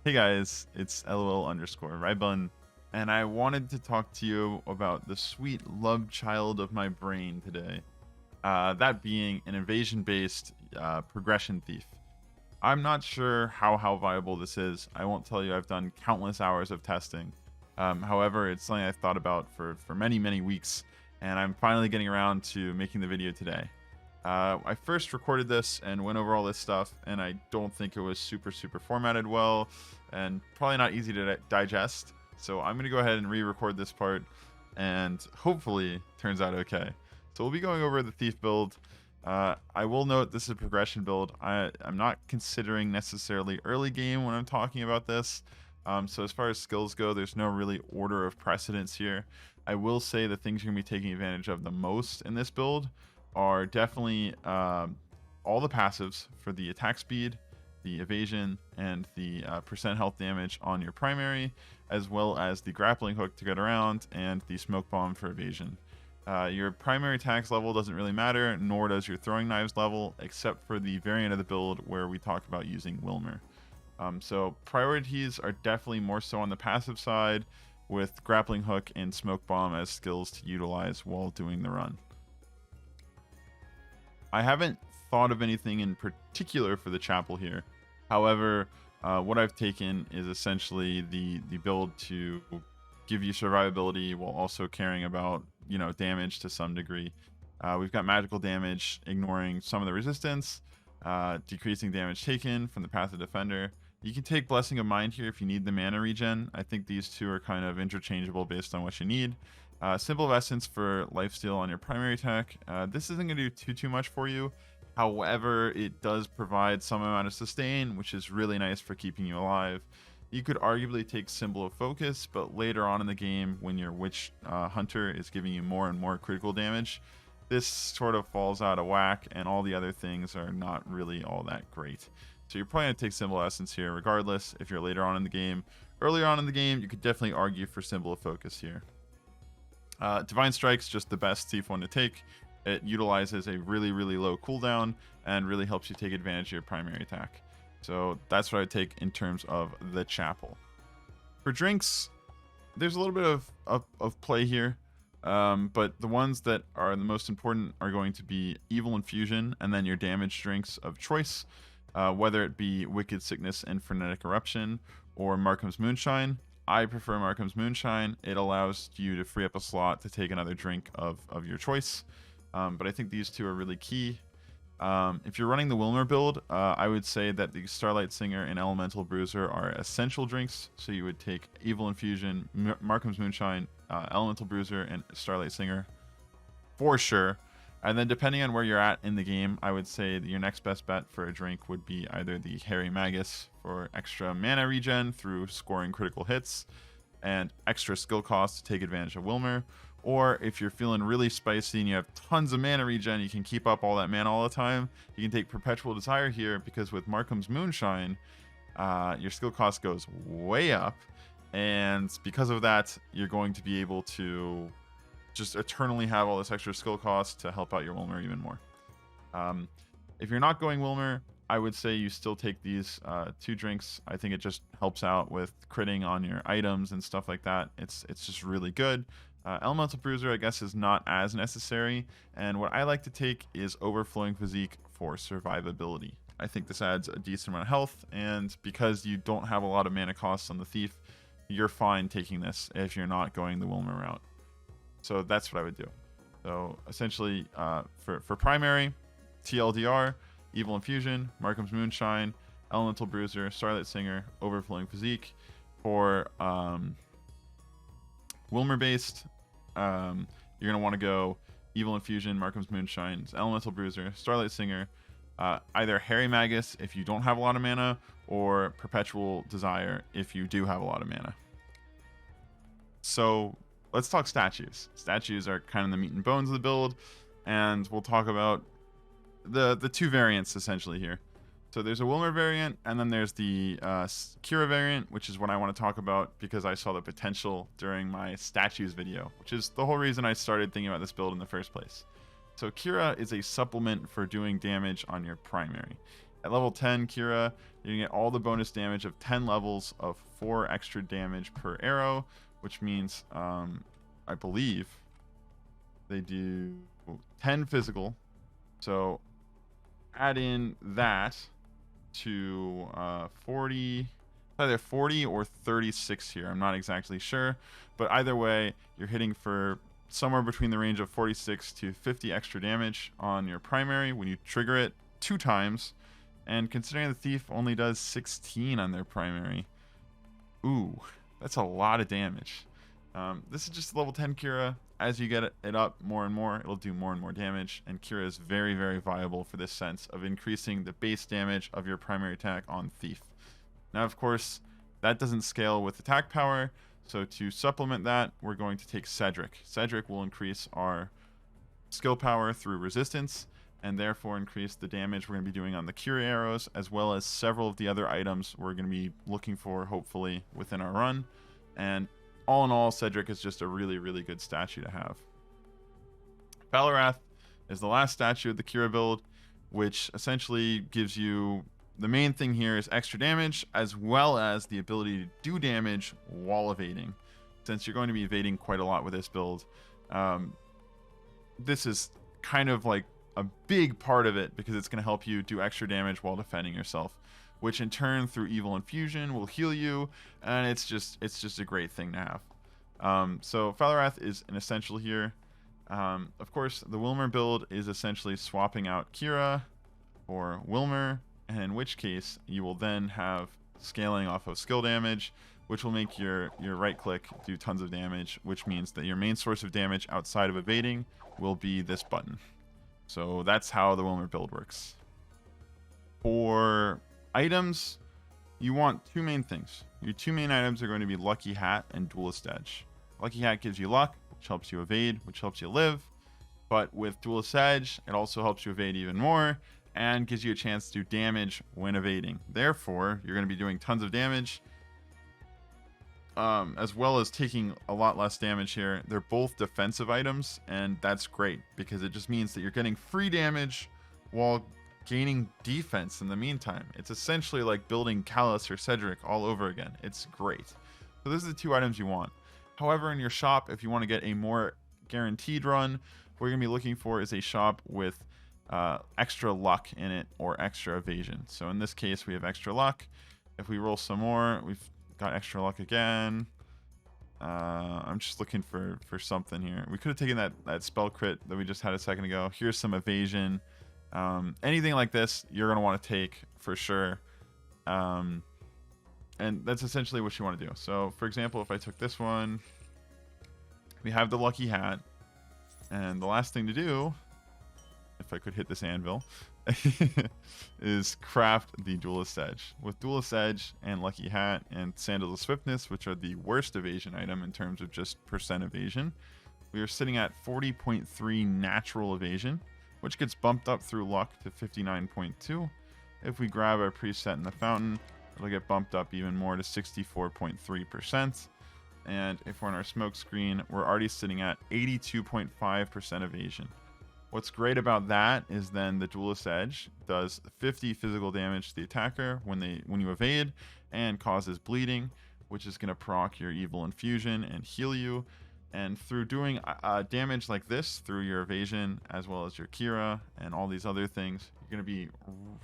Hey guys, it's LOL_Rybun, and I wanted to talk to you about the sweet love child of my brain today. That being an evasion-based progression thief. I'm not sure how viable this is. I won't tell you. I've done countless hours of testing. However, it's something I've thought about for many weeks, and I'm finally getting around to making the video today. I first recorded this and went over all this stuff, and I don't think it was super formatted well, and probably not easy to digest. So I'm going to go ahead and re-record this part, and hopefully turns out okay. So we'll be going over the Thief build. I will note this is a progression build. I'm not considering necessarily early game when I'm talking about this. So as far as skills go, there's no really order of precedence here. I will say the things you're going to be taking advantage of the most in this build are definitely all the passives for the attack speed, the evasion, and the percent health damage on your primary, as well as the grappling hook to get around and the smoke bomb for evasion. Your primary attacks level doesn't really matter, nor does your throwing knives level, except for the variant of the build where we talk about using Wylmir. So priorities are definitely more so on the passive side, with grappling hook and smoke bomb as skills to utilize while doing the run. I haven't thought of anything in particular for the chapel here. However, what I've taken is essentially the build to give you survivability while also caring about, damage to some degree. We've got magical damage, ignoring some of the resistance, decreasing damage taken from the path of defender. You can take Blessing of Mind here if you need the mana regen. I think these two are kind of interchangeable based on what you need. Symbol of Essence for lifesteal on your primary attack. This isn't going to do too much for you. However, it does provide some amount of sustain, which is really nice for keeping you alive. You could arguably take Symbol of Focus, but later on in the game, when your Witch Hunter is giving you more and more critical damage, this sort of falls out of whack, and all the other things are not really all that great. So you're probably going to take Symbol of Essence here regardless if you're later on in the game. Earlier on in the game, you could definitely argue for Symbol of Focus here. Divine Strike's just the best thief one to take. It utilizes a really low cooldown and really helps you take advantage of your primary attack. So that's what I would take in terms of the chapel. For drinks, there's a little bit of play here, but the ones that are the most important are going to be Evil Infusion and then your damage drinks of choice, whether it be Wicked Sickness and Frenetic Eruption or Markham's Moonshine. I prefer Markham's Moonshine. It allows you to free up a slot to take another drink of your choice. But I think these two are really key. If you're running the Wylmir build, I would say that the Starlight Singer and Elemental Bruiser are essential drinks. So you would take Evil Infusion, Markham's Moonshine, Elemental Bruiser, and Starlight Singer for sure. And then depending on where you're at in the game, I would say that your next best bet for a drink would be either the Hairy Magus for extra mana regen through scoring critical hits and extra skill costs to take advantage of Wylmir. Or if you're feeling really spicy and you have tons of mana regen, you can keep up all that mana all the time, you can take Perpetual Desire here, because with Markham's Moonshine, your skill cost goes way up. And because of that, you're going to be able to just eternally have all this extra skill cost to help out your Wylmir even more. If you're not going Wylmir, I would say you still take these two drinks. I think it just helps out with critting on your items and stuff like that. It's just really good. Elemental Bruiser, I guess, is not as necessary. And what I like to take is Overflowing Physique for survivability. I think this adds a decent amount of health, and because you don't have a lot of mana costs on the Thief, you're fine taking this if you're not going the Wylmir route. So that's what I would do. So essentially, for primary, TLDR, Evil Infusion, Markham's Moonshine, Elemental Bruiser, Starlight Singer, Overflowing Physique. For Wylmir based, you're going to want to go Evil Infusion, Markham's Moonshine, Elemental Bruiser, Starlight Singer, either Hairy Magus if you don't have a lot of mana, or Perpetual Desire if you do have a lot of mana. So let's talk statues. Statues are kind of the meat and bones of the build, and we'll talk about the two variants essentially here. So there's a Wylmir variant, and then there's the Kyra variant, which is what I want to talk about because I saw the potential during my statues video, which is the whole reason I started thinking about this build in the first place. So Kyra is a supplement for doing damage on your primary. At level 10, Kyra You get all the bonus damage of 10 levels of 4 extra damage per arrow, which means I believe they do 10 physical. So add in that to 40, either 40 or 36 here. I'm not exactly sure, but either way, you're hitting for somewhere between the range of 46 to 50 extra damage on your primary when you trigger it 2 times. And considering the thief only does 16 on their primary, ooh, that's a lot of damage. This is just level 10 Kyra. As you get it up more and more, it'll do more and more damage, and Kyra is very, very viable for this sense of increasing the base damage of your primary attack on thief. Now, of course, that doesn't scale with attack power, so to supplement that, we're going to take Cedric. Cedric will increase our skill power through resistance, and therefore increase the damage we're going to be doing on the Kyra arrows, as well as several of the other items we're going to be looking for, hopefully, within our run. And all in all, Cedric is just a really, really good statue to have. Phalarath is the last statue of the Kyra build, which essentially gives you... The main thing here is extra damage, as well as the ability to do damage while evading. Since you're going to be evading quite a lot with this build, this is kind of like a big part of it, because it's going to help you do extra damage while defending yourself, which in turn through evil infusion will heal you, and it's just a great thing to have. So Phalarath is an essential here. Of course, the Wylmir build is essentially swapping out Kyra for Wylmir, and in which case you will then have scaling off of skill damage, which will make your right click do tons of damage, which means that your main source of damage outside of evading will be this button. So that's how the Wylmir build works. For items, you want 2 main things. Your 2 main items are going to be Lucky Hat and Duelist Edge. Lucky Hat gives you luck, which helps you evade, which helps you live. But with Duelist Edge, it also helps you evade even more, and gives you a chance to do damage when evading. Therefore, you're going to be doing tons of damage, as well as taking a lot less damage here. They're both defensive items, and that's great, because it just means that you're getting free damage while gaining defense in the meantime. It's essentially like building Callus or Cedric all over again. It's great. So those are the 2 items you want. However, in your shop, if you want to get a more guaranteed run, what you're going to be looking for is a shop with extra luck in it or extra evasion. So in this case, we have extra luck. If we roll some more, we've got extra luck again. I'm just looking for something here. We could have taken that spell crit that we just had a second ago. Here's some evasion. Anything like this, you're going to want to take for sure. And that's essentially what you want to do. So, for example, if I took this one, we have the Lucky Hat. And the last thing to do, if I could hit this anvil, is craft the Duelist Edge. With Duelist Edge and Lucky Hat and Sandals of Swiftness, which are the worst evasion item in terms of just percent evasion, we are sitting at 40.3 natural evasion, which gets bumped up through luck to 59.2. If we grab our preset in the fountain, it'll get bumped up even more to 64.3%. And if we're on our smoke screen, we're already sitting at 82.5% evasion. What's great about that is then the Duelist Edge does 50 physical damage to the attacker when you evade, and causes bleeding, which is going to proc your evil infusion and heal you. And through doing damage like this through your evasion, as well as your Kyra and all these other things, you're going to be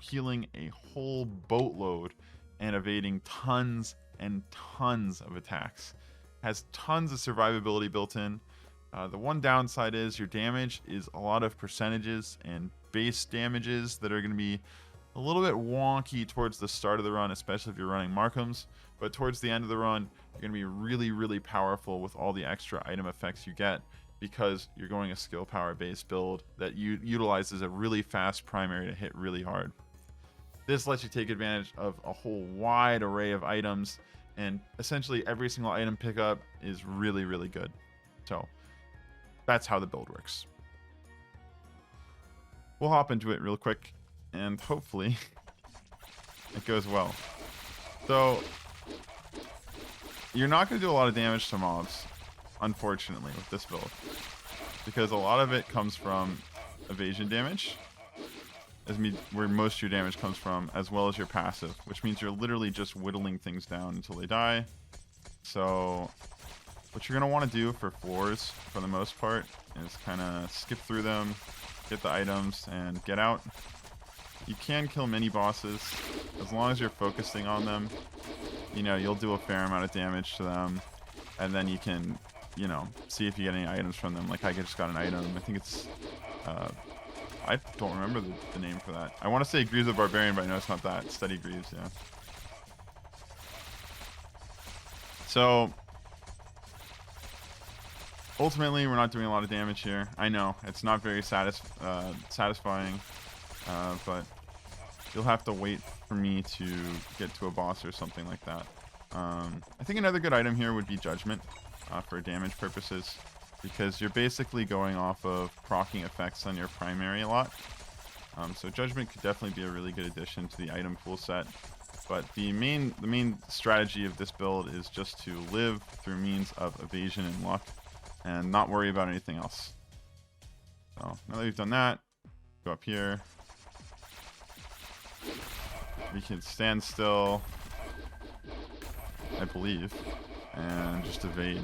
healing a whole boatload and evading tons and tons of attacks. Has tons of survivability built in. The one downside is your damage is a lot of percentages and base damages that are going to be a little bit wonky towards the start of the run, especially if you're running Markhams. But towards the end of the run, you're going to be really, really powerful with all the extra item effects you get, because you're going a skill power based build that utilizes a really fast primary to hit really hard. This lets you take advantage of a whole wide array of items, and essentially every single item pickup is really, really good. So that's how the build works. We'll hop into it real quick, and hopefully it goes well. So you're not going to do a lot of damage to mobs, unfortunately, with this build, because a lot of it comes from evasion damage, where most of your damage comes from, as well as your passive, which means you're literally just whittling things down until they die. So what you're going to want to do for floors, for the most part, is kind of skip through them, get the items, and get out. You can kill mini bosses as long as you're focusing on them. You know, you'll do a fair amount of damage to them, and then you can, you know, see if you get any items from them. Like I just got an item. I think it's I don't remember the name for that. I want to say Greaves the Barbarian, but I know it's not that. Steady Greaves, yeah. So ultimately, we're not doing a lot of damage here. I know it's not very satisfying, but you'll have to wait for me to get to a boss or something like that. I think another good item here would be Judgment for damage purposes, because you're basically going off of proccing effects on your primary a lot. So Judgment could definitely be a really good addition to the item pool set. But the main strategy of this build is just to live through means of evasion and luck, and not worry about anything else. So now that we've done that, go up here. We can stand still, I believe, and just evade.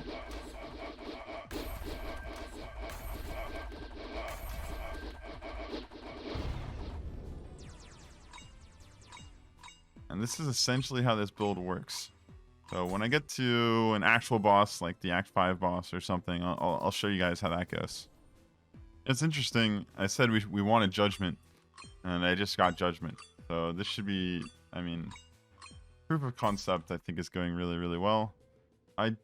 And this is essentially how this build works. So when I get to an actual boss, like the Act 5 boss or something, I'll show you guys how that goes. It's interesting. I said we wanted Judgment, and I just got Judgment. So this should be, I mean, proof of concept I think is going really, really well. I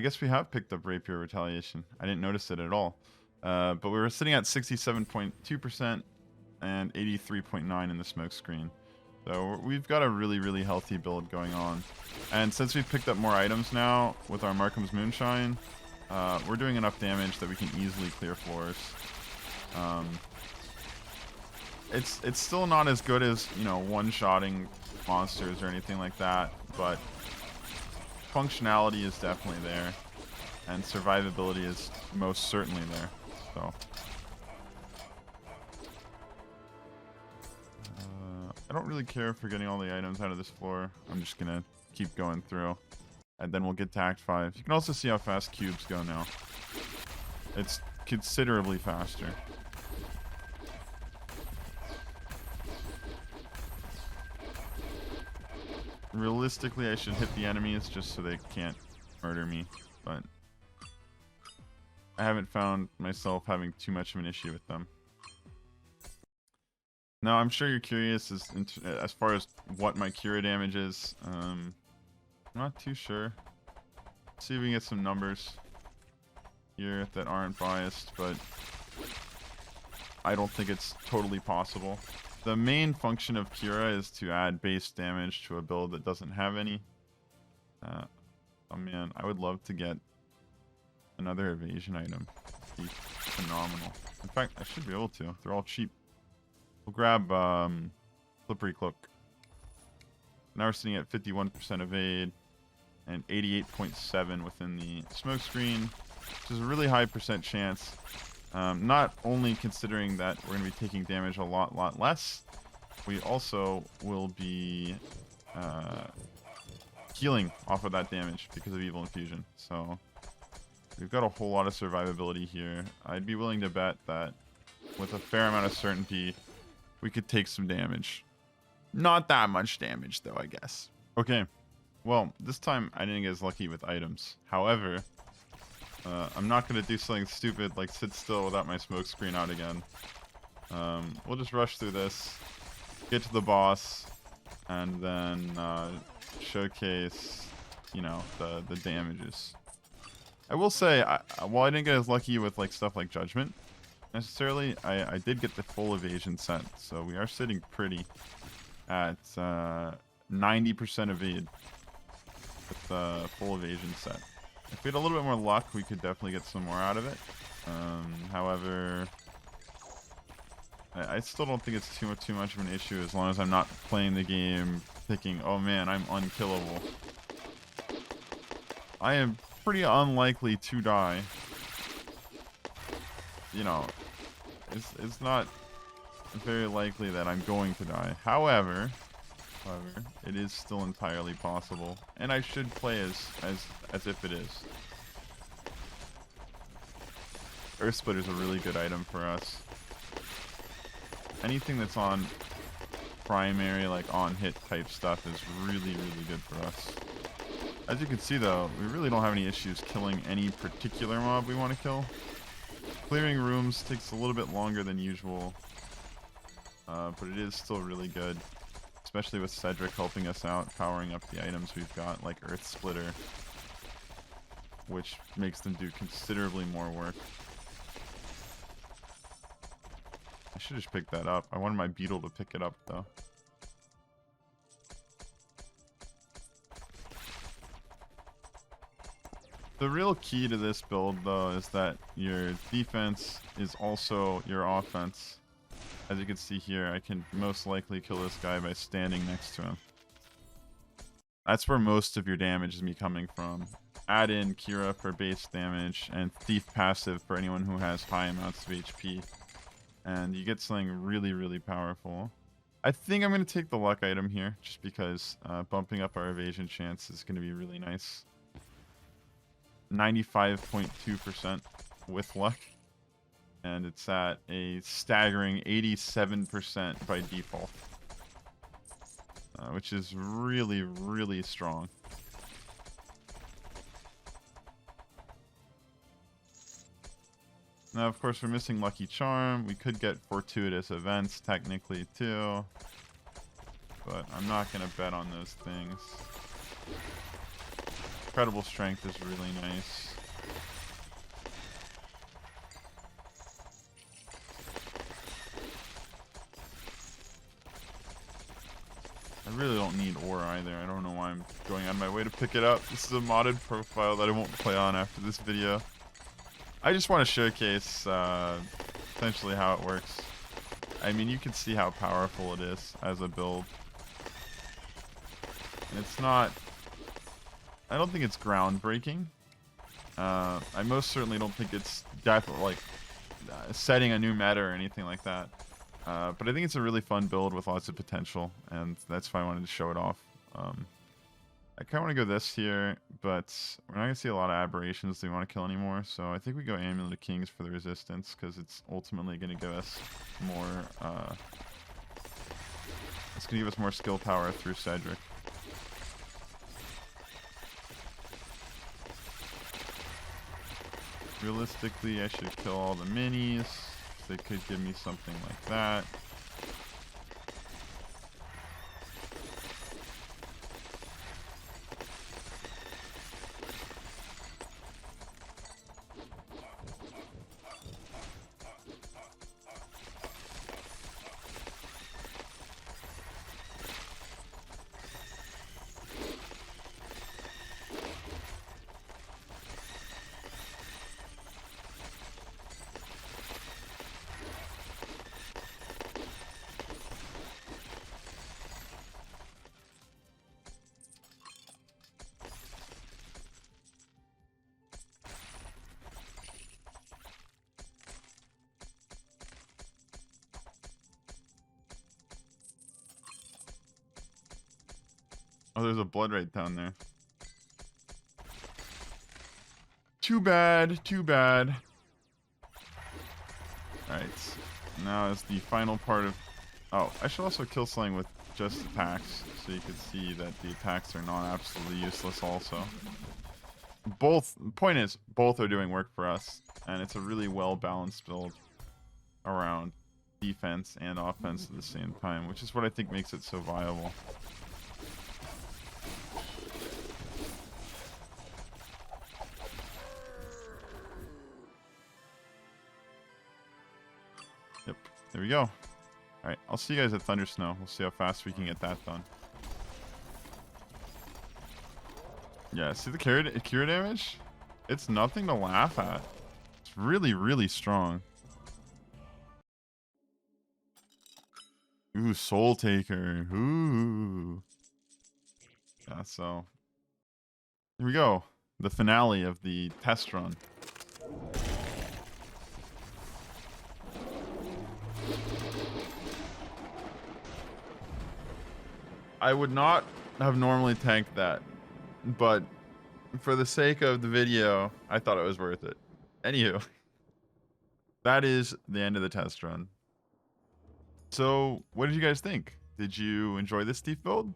guess we have picked up Rapier Retaliation. I didn't notice it at all. But we were sitting at 67.2% and 83.9% in the smoke screen. So we've got a really, really healthy build going on. And since we've picked up more items now with our Markham's Moonshine, we're doing enough damage that we can easily clear floors. It's still not as good as, you know, one-shotting monsters or anything like that, but functionality is definitely there, and survivability is most certainly there. So I don't really care for getting all the items out of this floor. I'm just gonna keep going through, and then we'll get to Act 5. You can also see how fast cubes go now. It's considerably faster. Realistically, I should hit the enemies just so they can't murder me, but I haven't found myself having too much of an issue with them. Now, I'm sure you're curious as far as what my Kyra damage is. I'm not too sure. Let's see if we can get some numbers here that aren't biased, but I don't think it's totally possible. The main function of Kyra is to add base damage to a build that doesn't have any. Oh man, I would love to get another evasion item. It'd be phenomenal. In fact, I should be able to. They're all cheap. We'll grab Slippery Cloak. Now we're sitting at 51% evade and 88.7 within the smoke screen, which is a really high percent chance. Not only considering that we're going to be taking damage a lot less, we also will be healing off of that damage because of Evil Infusion. So we've got a whole lot of survivability here. I'd be willing to bet that with a fair amount of certainty, we could take some damage. Not that much damage, though, I guess. Okay, well, this time I didn't get as lucky with items. However, I'm not going to do something stupid like sit still without my smoke screen out again. We'll just rush through this, get to the boss, and then showcase, you know, the damages. I will say, while I didn't get as lucky with like stuff like Judgment necessarily, I did get the full evasion set, so we are sitting pretty at 90% evade with the full evasion set. If we had a little bit more luck, we could definitely get some more out of it. However, I still don't think it's too much of an issue as long as I'm not playing the game thinking, oh man, I'm unkillable. I am pretty unlikely to die. You know, it's not very likely that I'm going to die. However, it is still entirely possible, and I should play as if it is. Earth Splitter is a really good item for us. Anything that's on primary, like on hit type stuff, is really good for us. As you can see though, we really don't have any issues killing any particular mob we want to kill. Clearing rooms takes a little bit longer than usual, but it is still really good, especially with Cedric helping us out, powering up the items we've got, like Earth Splitter, which makes them do considerably more work. I should just pick that up. I wanted my beetle to pick it up though. The real key to this build though is that your defense is also your offense. As you can see here, I can most likely kill this guy by standing next to him. That's where most of your damage is me coming from. Add in Kyra for base damage and Thief passive for anyone who has high amounts of HP. And you get something really powerful. I think I'm going to take the luck item here, just because bumping up our evasion chance is going to be really nice. 95.2% with luck. And it's at a staggering 87% by default. Which is really strong. Now, of course, we're missing Lucky Charm. We could get Fortuitous Events, technically, too. But I'm not going to bet on those things. Incredible Strength is really nice. I really don't need ore either. I don't know why I'm going out of my way to pick it up. This is a modded profile that I won't play on after this video. I just want to showcase essentially how it works. I mean, you can see how powerful it is as a build. And it's not... I don't think it's groundbreaking. I most certainly don't think it's definitely setting a new meta or anything like that. But I think it's a really fun build with lots of potential, and that's why I wanted to show it off. I kind of want to go this here, but we're not going to see a lot of aberrations that we want to kill anymore, so I think we go Amulet of Kings for the resistance, because it's ultimately going to give us more... it's going to give us more skill power through Cedric. Realistically, I should kill all the minis. They could give me something like that. Oh, there's a blood right down there. Too bad, too bad. Alright, now is the final part of... Oh, I should also kill something with just attacks, so you can see that the attacks are not absolutely useless also. Both, the point is, both are doing work for us, and it's a really well-balanced build around defense and offense at the same time, which is what I think makes it so viable. Yep, there we go. Alright, I'll see you guys at Thunder Snow. We'll see how fast we can get that done. Yeah, see the cure damage? It's nothing to laugh at. It's really, really strong. Ooh, Soul Taker. Ooh. Yeah, so here we go. The finale of the test run. I would not have normally tanked that, but for the sake of the video, I thought it was worth it. Anywho, that is the end of the test run. So, what did you guys think? Did you enjoy this Thief build?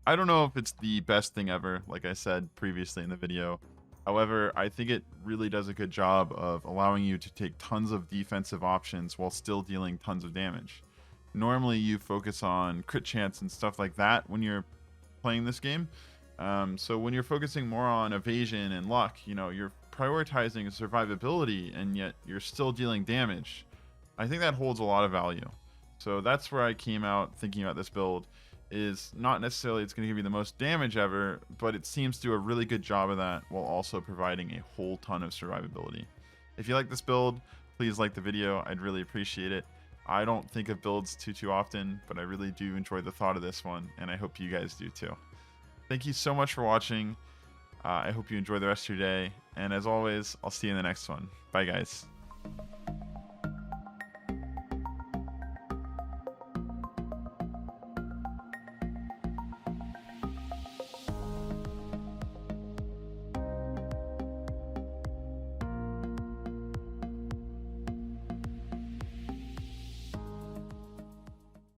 I don't know if it's the best thing ever, like I said previously in the video. However, I think it really does a good job of allowing you to take tons of defensive options while still dealing tons of damage. Normally, you focus on crit chance and stuff like that when you're playing this game. So when you're focusing more on evasion and luck, you know, you're prioritizing survivability and yet you're still dealing damage. I think that holds a lot of value. So that's where I came out thinking about this build, is not necessarily it's going to give you the most damage ever, but it seems to do a really good job of that while also providing a whole ton of survivability. If you like this build, please like the video. I'd really appreciate it. I don't think of builds too often, but I really do enjoy the thought of this one, and I hope you guys do too. Thank you so much for watching. I hope you enjoy the rest of your day, and as always, I'll see you in the next one. Bye, guys.